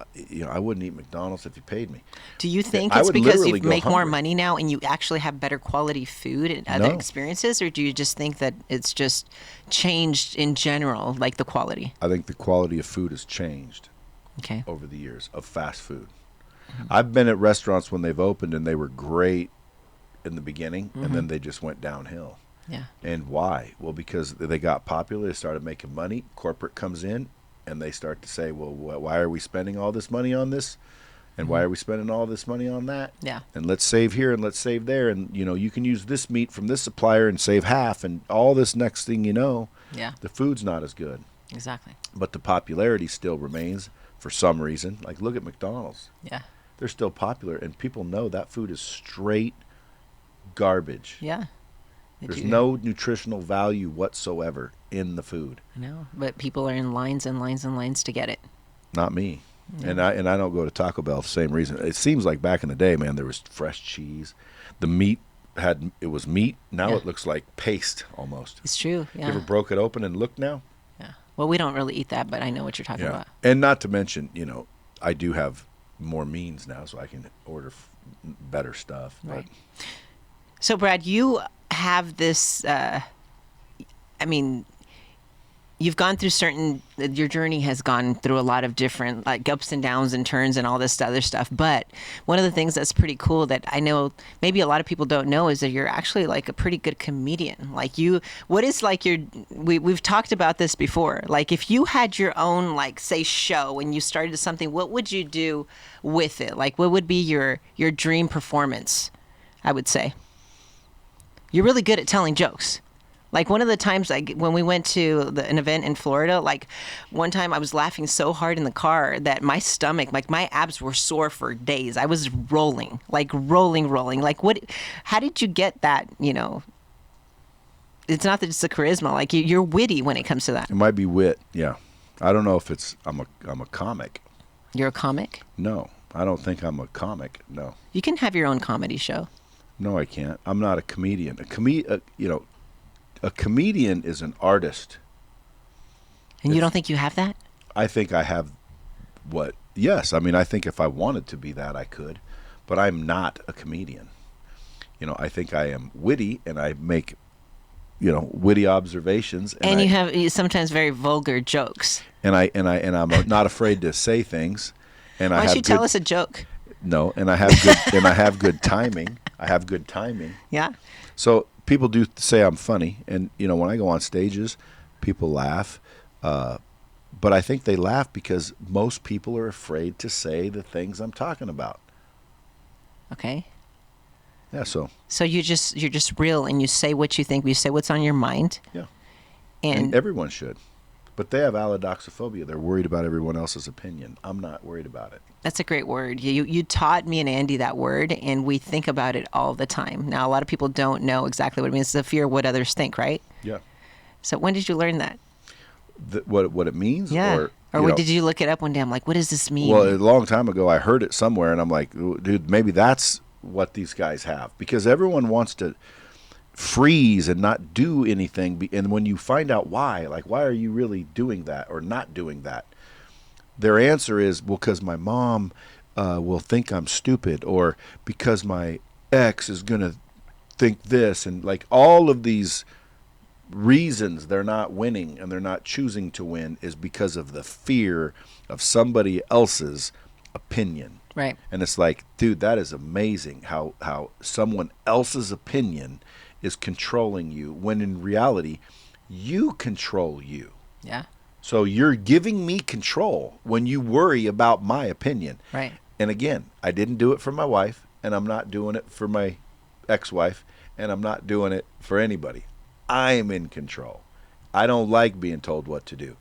I wouldn't eat McDonald's if you paid me. Do you think it's because you make more money now and you actually have better quality food and other experiences, or do you just think that it's just changed in general, like the quality? I think the quality of food has changed over the years of fast food. Mm-hmm. I've been at restaurants when they've opened and they were great in the beginning, and then they just went downhill. Yeah. And why? Well, because they got popular, they started making money, corporate comes in, and they start to say, well, why are we spending all this money on this? And why are we spending all this money on that? Yeah. And let's save here and let's save there. And, you can use this meat from this supplier and save half. And all this next thing the food's not as good. Exactly. But the popularity still remains for some reason. Like, look at McDonald's. Yeah. They're still popular. And people know that food is straight garbage. Yeah. There's no nutritional value whatsoever in the food. No, but people are in lines and lines and lines to get it. Not me. Yeah. And I don't go to Taco Bell for the same reason. It seems like back in the day, man, there was fresh cheese. The meat was meat. Now it looks like paste almost. It's true. Yeah. You ever broke it open and looked now? Yeah. Well, we don't really eat that, but I know what you're talking about. And not to mention, I do have more means now, so I can order better stuff. Right. So, Brad, you have this, you've gone through your journey has gone through a lot of different ups and downs and turns and all this other stuff. But one of the things that's pretty cool that I know maybe a lot of people don't know is that you're actually like a pretty good comedian. We've talked about this before. Like if you had your own, say show and you started something, what would you do with it? Like what would be your dream performance, I would say? You're really good at telling jokes. Like one of the times when we went to an event in Florida, one time I was laughing so hard in the car that my stomach, my abs were sore for days. I was rolling. Like how did you get that, It's not that it's the charisma, you're witty when it comes to that. It might be wit, yeah. I don't know if I'm a comic. You're a comic? No, I don't think I'm a comic, no. You can have your own comedy show. No, I can't. I'm not a comedian. A comedian is an artist. And you don't think you have that? I think I have yes. I think if I wanted to be that, I could. But I'm not a comedian. I think I am witty and I make, witty observations. And you have sometimes very vulgar jokes. And I'm not afraid to say things. And Why don't you tell us a joke? No, and I have good timing. I have good timing. Yeah. So people do say I'm funny, and when I go on stages, people laugh. But I think they laugh because most people are afraid to say the things I'm talking about. Okay. Yeah. So you're just real, and you say what you think. You say what's on your mind. Yeah. And everyone should. But they have allodoxophobia. They're worried about everyone else's opinion. I'm not worried about it. That's a great word. You taught me and Andy that word, and we think about it all the time. Now, a lot of people don't know exactly what it means. It's the fear of what others think, right? Yeah. So when did you learn that? What it means? Yeah. Or did you look it up one day? I'm like, what does this mean? Well, a long time ago, I heard it somewhere, and I'm like, dude, maybe that's what these guys have. Because everyone wants to freeze and not do anything. And when you find out why, why are you really doing that or not doing that? Their answer is, well, because my mom will think I'm stupid, or because my ex is going to think this. And all of these reasons they're not winning and they're not choosing to win is because of the fear of somebody else's opinion. Right. And it's like, dude, that is amazing how someone else's opinion is controlling you when in reality you control you. Yeah. So you're giving me control when you worry about my opinion. Right. And again, I didn't do it for my wife, and I'm not doing it for my ex-wife, and I'm not doing it for anybody. I'm in control. I don't like being told what to do.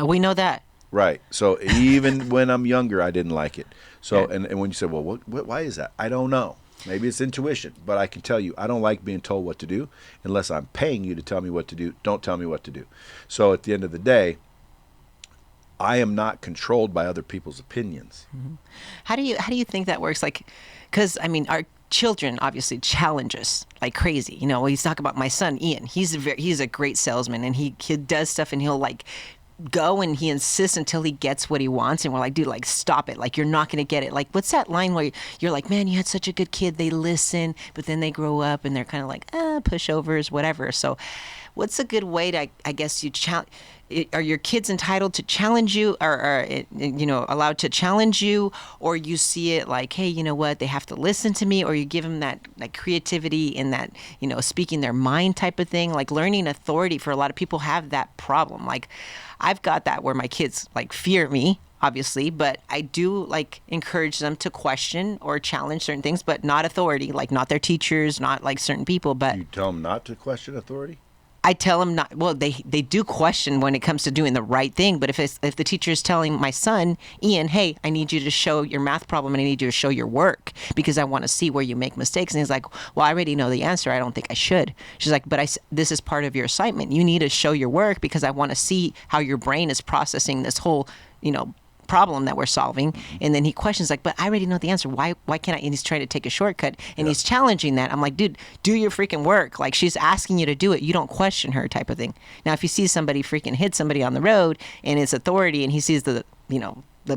We know that. Right. So even when I'm younger, I didn't like it. So, Yeah. and when you say, well, why is that? I don't know. Maybe it's intuition, but I can tell you, I don't like being told what to do unless I'm paying you to tell me what to do. Don't tell me what to do. So at the end of the day, I am not controlled by other people's opinions. Mm-hmm. How do you think that works? Like, because I mean, our children obviously challenge us like crazy. You know, he's talking about my son Ian. He's a great salesman, and he does stuff, and he'll like go and he insists until he gets what he wants, and we're like, dude, like stop it, like you're not gonna get it. Like, what's that line where you're like, man, you had such a good kid, they listen, but then they grow up and they're kind of like pushovers, whatever. So what's a good way to, I guess, you challenge? Are your kids entitled to challenge you, or you know, allowed to challenge you, or you see it like, hey, you know what, they have to listen to me, or you give them that like creativity and that, you know, speaking their mind type of thing? Like learning authority, for a lot of people have that problem. Like I've got that where my kids like fear me, obviously, but I do like encourage them to question or challenge certain things, but not authority, like not their teachers, not like certain people. But You tell them not to question authority? I tell them not. Well, they do question when it comes to doing the right thing. But if the teacher is telling my son Ian, hey, I need you to show your math problem and I need you to show your work because I want to see where you make mistakes, and he's like, well, I already know the answer. I don't think I should. She's like, but this is part of your assignment. You need to show your work because I want to see how your brain is processing this whole, you know, problem that we're solving. And then he questions like, but I already know the answer. Why can't I? And he's trying to take a shortcut, and he's challenging that. I'm like, dude, do your freaking work. Like, she's asking you to do it. You don't question her, type of thing. Now, if you see somebody freaking hit somebody on the road and it's authority, and he sees the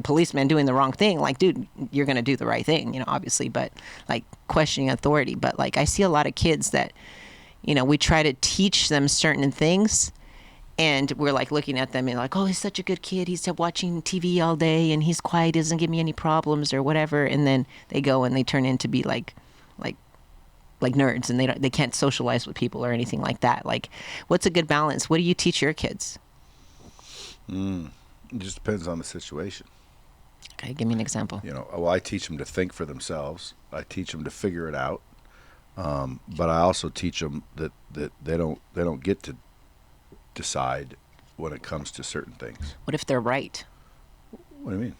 policeman doing the wrong thing, like, dude, you're going to do the right thing, you know, obviously, but like questioning authority. But like, I see a lot of kids that, you know, we try to teach them certain things, and we're like looking at them and like, oh, he's such a good kid. He's watching TV all day and he's quiet. He doesn't give me any problems or whatever. And then they go and they turn into be like nerds, and they can't socialize with people or anything like that. Like, what's a good balance? What do you teach your kids? It just depends on the situation. Okay, give me an example. You know, well, I teach them to think for themselves. I teach them to figure it out. But I also teach them that they don't get to decide when it comes to certain things. What if they're right? What do you mean?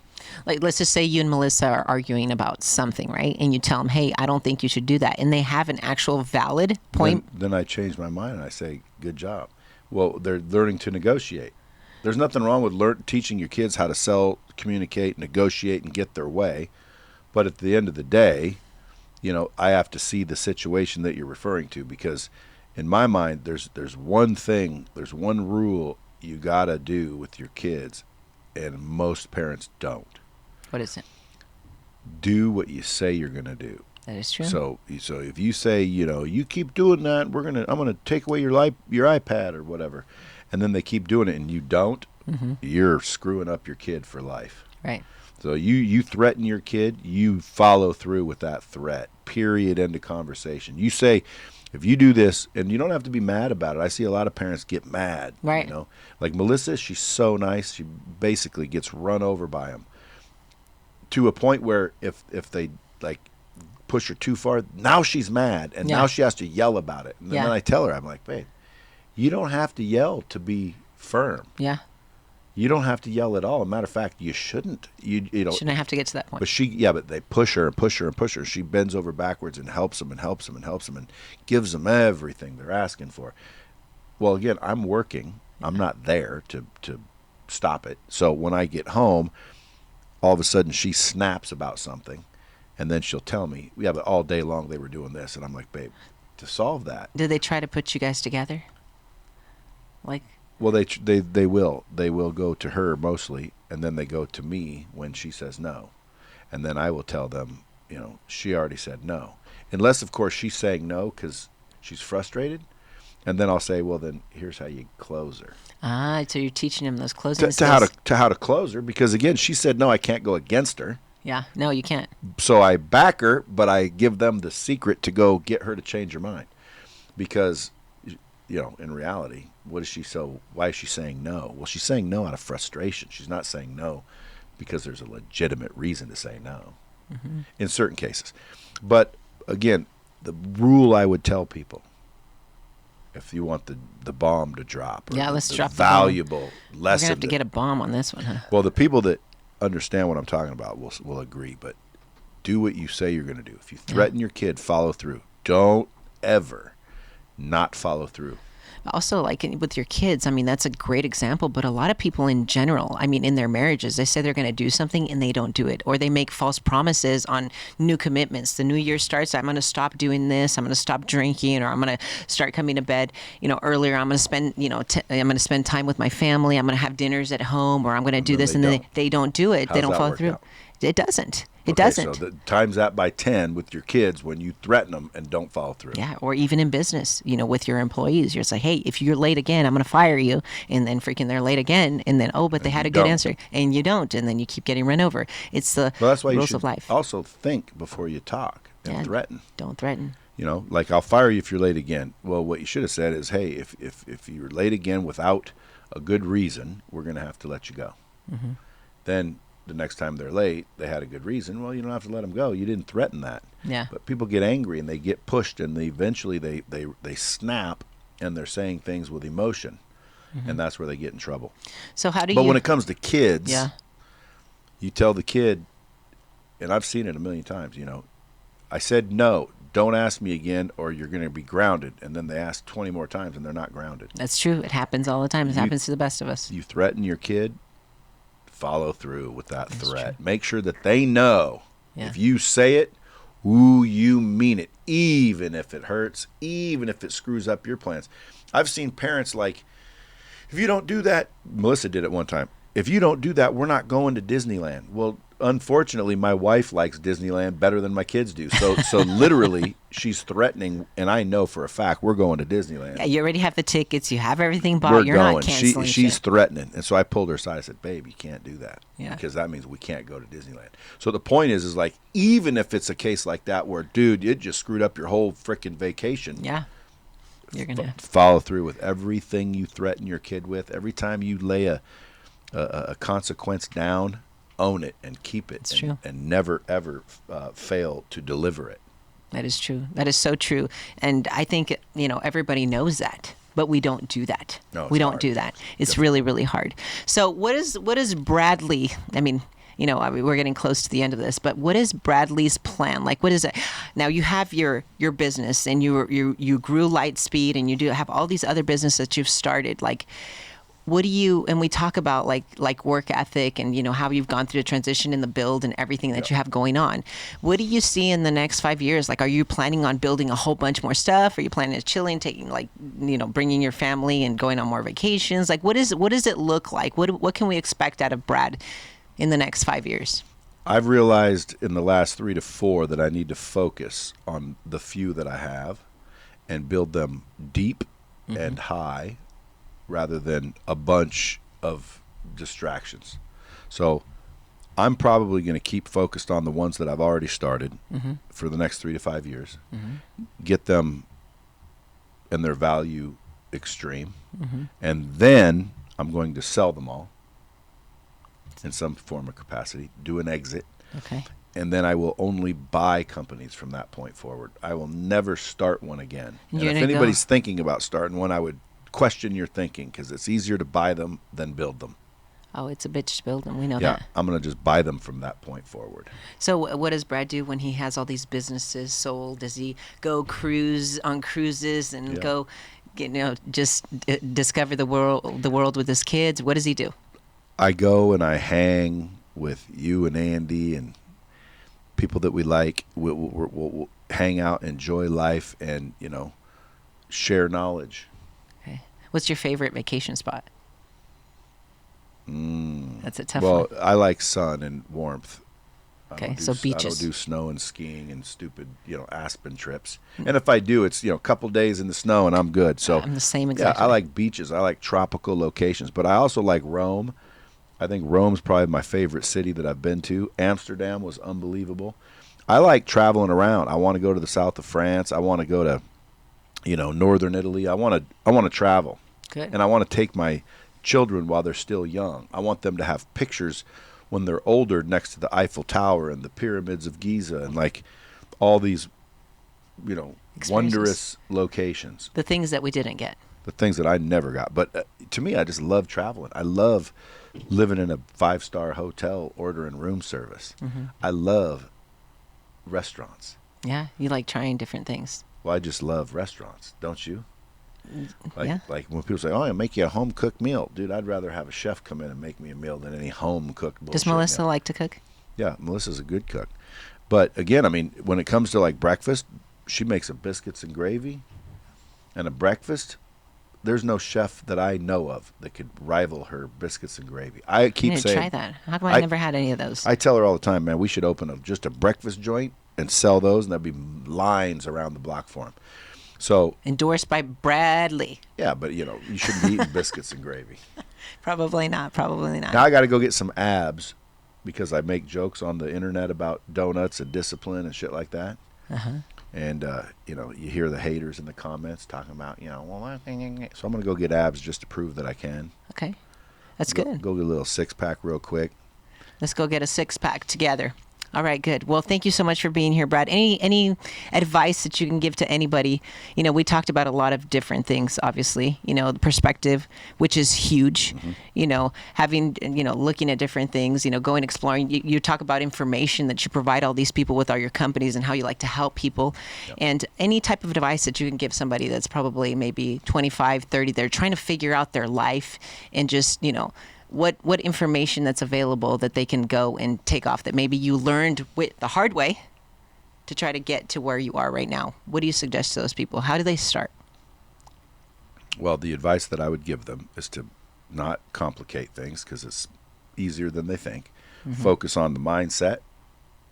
Like, let's just say you and Melissa are arguing about something, right? And you tell them, hey, I don't think you should do that. And they have an actual valid point. Then I change my mind and I say, good job. Well, they're learning to negotiate. There's nothing wrong with teaching your kids how to sell, communicate, negotiate, and get their way. But at the end of the day, you know, I have to see the situation that you're referring to, because in my mind, there's one rule you gotta do with your kids, and most parents don't. What is it? Do what you say you're gonna do. That is true. So if you say, you know, you keep doing that, I'm gonna take away your iPad or whatever, and then they keep doing it and you don't, you're screwing up your kid for life. Right. So you threaten your kid, you follow through with that threat. Period. End of conversation. You say, if you do this, and you don't have to be mad about it. I see a lot of parents get mad. Right. You know, like Melissa, she's so nice. She basically gets run over by them to a point where if they like push her too far, now she's mad, and now she has to yell about it. And then I tell her, I'm like, babe, you don't have to yell to be firm. Yeah. You don't have to yell at all. As a matter of fact, you shouldn't. You know, shouldn't have to get to that point. But they push her and push her and push her. She bends over backwards and helps them and helps them and helps them and gives them everything they're asking for. Well, again, I'm working. I'm not there to stop it. So when I get home, all of a sudden she snaps about something, and then she'll tell me, yeah, but all day long they were doing this. And I'm like, babe, to solve that. Do they try to put you guys together? Like... Well, they will go to her mostly, and then they go to me when she says no, and then I will tell them, you know, she already said no, unless of course she's saying no because she's frustrated, and then I'll say, well, then here's how you close her. Ah, so you're teaching them those closing skills. To how to close her, because again, she said no, I can't go against her. Yeah, no, you can't. So I back her, but I give them the secret to go get her to change her mind, because, you know, in reality, why is she saying no? Well, she's saying no out of frustration. She's not saying no because there's a legitimate reason to say no in certain cases. But again, the rule I would tell people, if you want the bomb to drop, or let's drop the valuable bomb. lesson. We're gonna have to get a bomb on this one, huh? Well, the people that understand what I'm talking about will agree, but do what you say you're going to do. If you threaten your kid, follow through. Don't ever not follow through. Also, like with your kids, I mean, that's a great example, but a lot of people in general, I mean, in their marriages, they say they're going to do something and they don't do it, or they make false promises on new commitments. The new year starts, I'm going to stop doing this, I'm going to stop drinking, or I'm going to start coming to bed, earlier. I'm going to spend, I'm going to spend time with my family. I'm going to have dinners at home, or I'm going to do this, and then they don't do it. They don't follow through. It doesn't. It doesn't. So times that by 10 with your kids when you threaten them and don't follow through. Yeah, or even in business, with your employees. You're just like, hey, if you're late again, I'm going to fire you. And then freaking they're late again. And then, but they had a good answer. And you don't. And then you keep getting run over. It's the that's why rules you of life. Also think before you talk and threaten. Don't threaten. Like, I'll fire you if you're late again. Well, what you should have said is, hey, if you're late again without a good reason, we're going to have to let you go. Mm-hmm. Then the next time they're late, they had a good reason. Well, you don't have to let them go. You didn't threaten that. Yeah. But people get angry and they get pushed, and eventually they snap, and they're saying things with emotion, and that's where they get in trouble. So how do But when it comes to kids, yeah, you tell the kid, and I've seen it a million times. I said no. Don't ask me again, or you're going to be grounded. And then they ask 20 more times, and they're not grounded. That's true. It happens all the time. It happens to the best of us. You threaten your kid, follow through with that threat. True. Make sure that they know if you say it, you mean it, even if it hurts, even if it screws up your plans. I've seen parents like, if you don't do that, Melissa did it one time. If you don't do that, we're not going to Disneyland. Well, unfortunately, my wife likes Disneyland better than my kids do. So literally, she's threatening, and I know for a fact we're going to Disneyland. Yeah, you already have the tickets. You have everything bought. We're You're going. Not canceling She's shit. threatening, and so I pulled her aside. I said, "Babe, you can't do that because that means we can't go to Disneyland." So the point is like, even if it's a case like that where, dude, it just screwed up your whole freaking vacation. Yeah. You're gonna follow through with everything you threaten your kid with. Every time you lay a consequence down, own it and keep it. That's true. And never, ever fail to deliver it. That is true. That is so true. And I think, everybody knows that, but we don't do that. No, we don't hard. do that. It's Definitely. really, really hard. So what is Brad Lea? I mean, we're getting close to the end of this, but what is Brad Lea's plan? Like, what is it? Now you have your business, and you grew Lightspeed, and you do have all these other businesses that you've started. Like, what do you, and we talk about like work ethic and, how you've gone through the transition in the build and everything that you have going on. What do you see in the next 5 years? Like, are you planning on building a whole bunch more stuff? Are you planning on chilling, taking bringing your family and going on more vacations? Like, what does it look like? What can we expect out of Brad in the next 5 years? I've realized in the last 3 to 4 that I need to focus on the few that I have and build them deep and high, rather than a bunch of distractions. So I'm probably going to keep focused on the ones that I've already started for the next 3 to 5 years, get them in their value extreme, and then I'm going to sell them all in some form or capacity, do an exit, and then I will only buy companies from that point forward. I will never start one again. And if anybody's thinking about starting one, I would question your thinking, because it's easier to buy them than build them. Oh, it's a bitch to build them. We know that. Yeah, I'm going to just buy them from that point forward. So what does Brad do when he has all these businesses sold? Does he go cruise on cruises and go, just discover the world with his kids? What does he do? I go and I hang with you and Andy and people that we like. We'll hang out, enjoy life, and, share knowledge. Okay. What's your favorite vacation spot? That's a tough one. one. Well, I like sun and warmth. Okay, so beaches. I don't do snow and skiing and stupid, Aspen trips. And if I do, it's, a couple days in the snow and I'm good. So I'm the same exact way. I like beaches. I like tropical locations. But I also like Rome. I think Rome's probably my favorite city that I've been to. Amsterdam was unbelievable. I like traveling around. I want to go to the south of France. I want to go to, northern Italy. I want to travel. Good. And I want to take my children while they're still young. I want them to have pictures when they're older next to the Eiffel Tower and the pyramids of Giza and like all these Experiences. wondrous locations. The things that we didn't get. The things that I never got. But to me, I just love traveling. I love living in a 5-star hotel ordering room service. I love restaurants. Yeah, you like trying different things. Well, I just love restaurants, don't you? Yeah. Like when people say, "Oh, I make you a home cooked meal," dude, I'd rather have a chef come in and make me a meal than any home cooked bullshit Does Melissa meal. like to cook? Yeah, Melissa's a good cook. But again, I mean, when it comes to like breakfast, she makes a biscuits and gravy and a breakfast. There's no chef that I know of that could rival her biscuits and gravy. I keep I need to saying, try that. How come I never had any of those? I tell her all the time, man, we should open just a breakfast joint and sell those, and there'd be lines around the block for them. So Endorsed by Brad Lea. yeah, but you shouldn't be eating biscuits and gravy. Probably not. Probably not. Now I got to go get some abs because I make jokes on the internet about donuts and discipline and shit like that. And you hear the haters in the comments talking about, well, so I'm gonna go get abs just to prove that I can. Okay, that's good. Go get a little 6-pack real quick. Let's go get a 6-pack together. All right, good. Well, thank you so much for being here, Brad. Any advice that you can give to anybody? We talked about a lot of different things, obviously, the perspective, which is huge, having, looking at different things, going exploring. You talk about information that you provide all these people with all your companies and how you like to help people. Yep. And any type of advice that you can give somebody that's probably maybe 25, 30, they're trying to figure out their life and just, what information that's available that they can go and take off that maybe you learned the hard way to try to get to where you are right now. What do you suggest to those people? How do they start? Well, the advice that I would give them is to not complicate things because it's easier than they think. Focus on the mindset,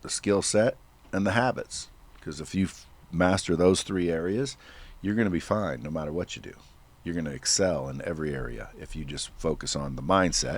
the skill set, and the habits. Because if you master those 3 areas, you're going to be fine no matter what you do. You're going to excel in every area if you just focus on the mindset,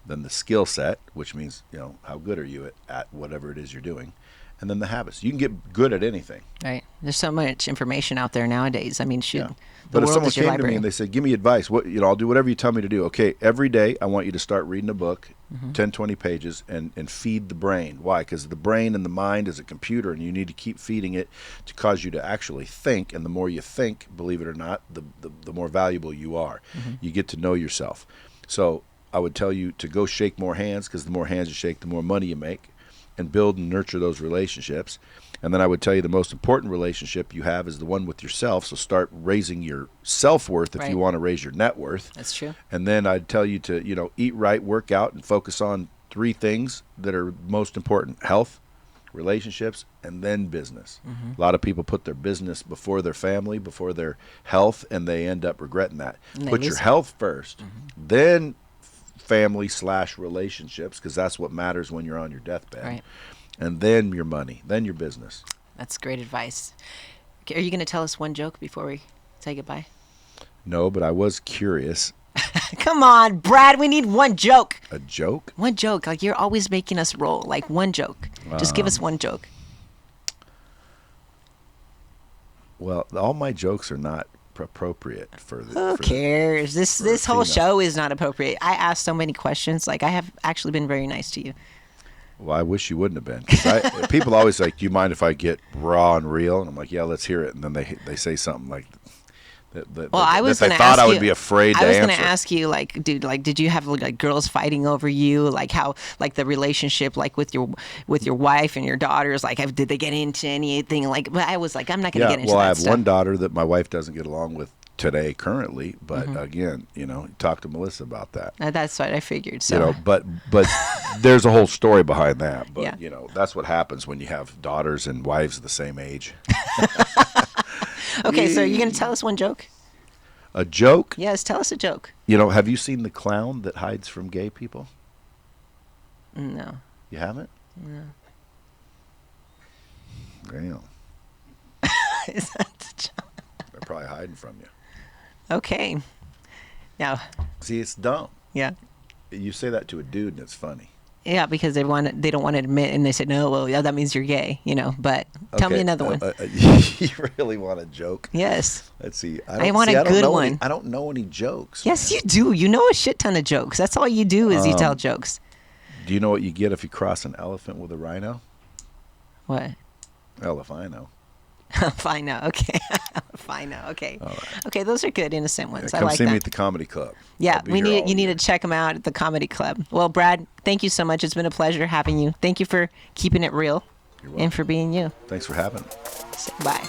then the skill set, which means, how good are you at whatever it is you're doing, and then the habits. You can get good at anything. Right. There's so much information out there nowadays. I mean, shoot. Yeah. The But if world someone is your came to library. me and they said, give me advice, I'll do whatever you tell me to do. Okay, every day I want you to start reading a book, 10, 20 pages, and feed the brain. Why? Because the brain and the mind is a computer, and you need to keep feeding it to cause you to actually think. And the more you think, believe it or not, the more valuable you are. You get to know yourself. So I would tell you to go shake more hands, because the more hands you shake, the more money you make, and build and nurture those relationships. And then I would tell you the most important relationship you have is the one with yourself. So start raising your self-worth if you want to raise your net worth. That's true. And then I'd tell you to, eat right, work out, and focus on 3 things that are most important: health, relationships, and then business. A lot of people put their business before their family, before their health, and they end up regretting that. Put your health first, then family/relationships, because that's what matters when you're on your deathbed. Right. And then your money, then your business. That's great advice. Are you going to tell us one joke before we say goodbye? No, but I was curious. Come on, Brad. We need one joke. A joke? One joke. Like, you're always making us roll. Like, one joke. Just give us one joke. Well, all my jokes are not appropriate for the. Who cares? This whole show is not appropriate. I asked so many questions. Like, I have actually been very nice to you. Well, I wish you wouldn't have been. 'Cause people always like, do you mind if I get raw and real? And I'm like, yeah, let's hear it. And then they say something like that I was they gonna thought ask I would you- be afraid to I was answer. going to ask you, like, dude, like, did you have like girls fighting over you? Like, how, like, the relationship, like, with your wife and your daughters, like, did they get into anything? Like, but I was like, I'm not going to get into well, that I have stuff. one daughter that my wife doesn't get along with today currently, but again, talk to Melissa about that. That's what I figured. So, But there's a whole story behind that. But Yeah. that's what happens when you have daughters and wives the same age. okay, so are you going to tell us one joke? A joke? Yes, tell us a joke. Have you seen the clown that hides from gay people? No. You haven't? No. Damn. Is that the joke? They're probably hiding from you. Okay. Now, See, it's dumb. yeah. You say that to a dude and it's funny. Yeah, because they don't want to admit, and they said, no, well, yeah, that means you're gay, But tell me Okay, another one. You really want a joke? Yes. Let's see. I want a good one. I don't know any jokes. Yes, you do. You know a shit ton of jokes. That's all you do is you tell jokes. Do you know what you get if you cross an elephant with a rhino? What? Hell if I know. Fine now. Okay. Fine now. Okay. Okay, those are good, innocent ones. I Come like see that. me at the comedy club. Yeah, I'll be here all you need year. to check them out at the comedy club. Well, Brad, thank you so much. It's been a pleasure having you. Thank you for keeping it real You're welcome. and for being you. Thanks for having me. Bye.